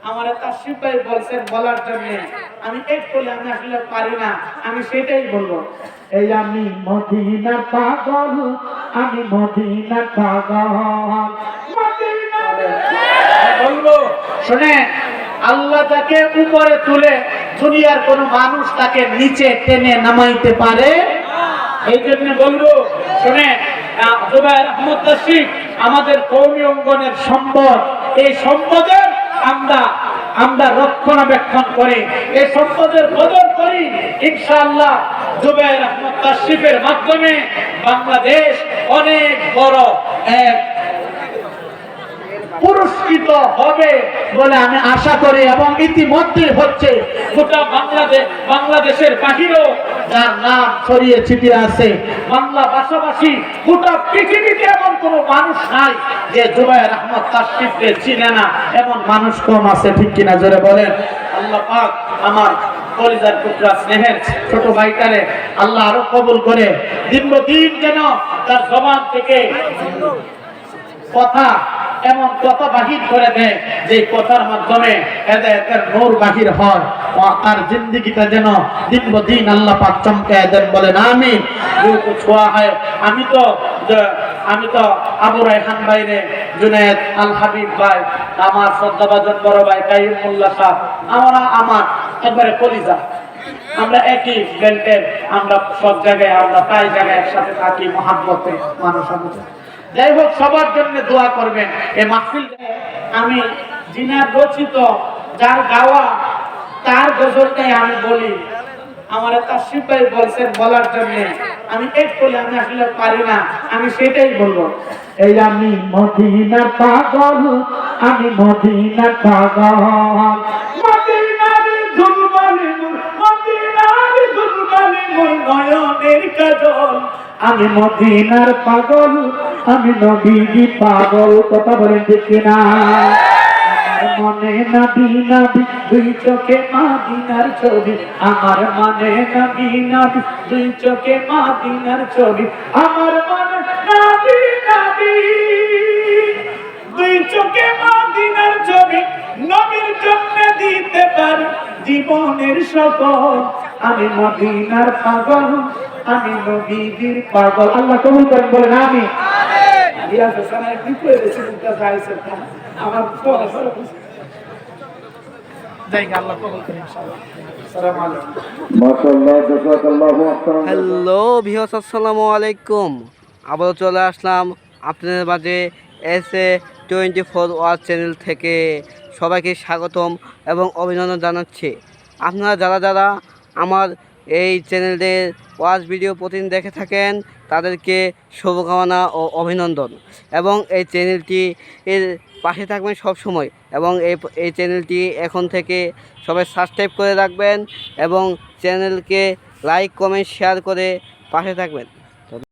আমার তাশরিফ ভাই বলছেন বলার জন্য আমি এক বলে আমি আসলে পারি না, আমি সেটাই বলবো। এই আমি মদিনা পাগল, আমি মদিনা পাগল, মদিনা বলবো। শুনে, আল্লাহ তাকে উপরে তুলে দুনিয়ার কোন মানুষ তাকে নিচে টেনে নামাইতে পারে। এই জন্য বলবো, শুনে, জুবায়ের আহমদ তাশরিফ আমাদের কওমি অঙ্গনের সম্পদ। এই সম্পদের আমরা রক্ষণাবেক্ষণ করি, এই সম্পদের কদর করি। ইনশাআল্লাহ জুবায়ের আহমদ তাশরিফের মাধ্যমে বাংলাদেশ অনেক বড় এক পুরস্কৃত হবে বলে আমি আশা করি, এবং ইতিমধ্যে হচ্ছে। গোটা বাংলাদেশের বাহিরেও যার নাম ছড়িয়ে ছিটিয়ে আছে, বাংলা ভাষাভাষী গোটা পৃথিবীতে এমন কোন মানুষ নাই যে জুবায়ের আহমদ তাশরিফকে চিনে না, এমন মানুষ কম আছে, ঠিক কিনা জোরে বলেন। আল্লাহ পাক আমার কলিজার টুকরা স্নেহের ছোট ভাইটারে আল্লাহ আরো কবুল করে দীর্ঘদিন যেন তার জবান থেকে কথা এমন কথা বাহির করে দেয় যে কথার মাধ্যমে হেদায়েতের নূর বাহির হয়, তার জিন্দেগিটা যেন দিন আল্লাহ পাক চমকায় দেন, বলেন আমিন। ছোঁয়া হয়। আমি তো আবু রায়হান ভাইরে, জুনায়েদ আল হাবিব ভাই, আমার শ্রদ্ধাভাজন বড় ভাই কাইয়ুমুল্লাহ সাহেব, আমার একবারে কলিজা, আমরা একই বেল্টের, আমরা সব জায়গায়, আমরা প্রায় জায়গায় একসাথে থাকি মহাব্বতে মানুষ। যাই হোক, সবার জন্য দোয়া করবেন। এই মাহফিল আমি জিনার রচিত, যার গাওয়া, তার গজলটাই আমি বলি। আমার তাশরিফ ভাই বলছেন বলার জন্য আমি এক বলে আমি আসলে পারি না, আমি সেটাই বলবো। এই আমি মদিনা পাগল, আমি মদিনা পাগল, মদিনার ধুলবালি মোর, মদিনার ধুলবালি মোর নয়নের কাজল, আমি মদিনার পাগল, আমি নবীজি পাগল। কথা বলেন ঠিক কিনা? আমার মনে নবী নবী, দুই চোখে মদিনার ছবি, আমার মনে নবী নবী, দুই চোখে মদিনার ছবি, আমার মনে নবী নবী, দুই চোখে মদিনার ছবি, নবীর জন্য দিতে পারি জীবনের সকল, আমি মদিনার পাগল, আমি নবীজির পাগল। আল্লাহ কবুল করেন, বলেন আমিন। হ্যালো ভিউয়ার্স, আসসালামু আলাইকুম। আবারও চলে আসলাম আপনাদের মাঝে SA24 ওয়াচ চ্যানেল থেকে। সবাইকে স্বাগতম এবং অভিনন্দন জানাচ্ছি। আপনারা যারা আমার এই চ্যানেলের ওয়াচ ভিডিও প্রতিদিন দেখে থাকেন, তাদেরকে শুভকামনা ও অভিনন্দন, এবং এই চ্যানেলটি এর পাশে থাকবেন সব সময়, এবং এই চ্যানেলটি এখন থেকে সবাই সাবস্ক্রাইব করে রাখবেন এবং চ্যানেলকে লাইক কমেন্ট শেয়ার করে পাশে থাকবেন।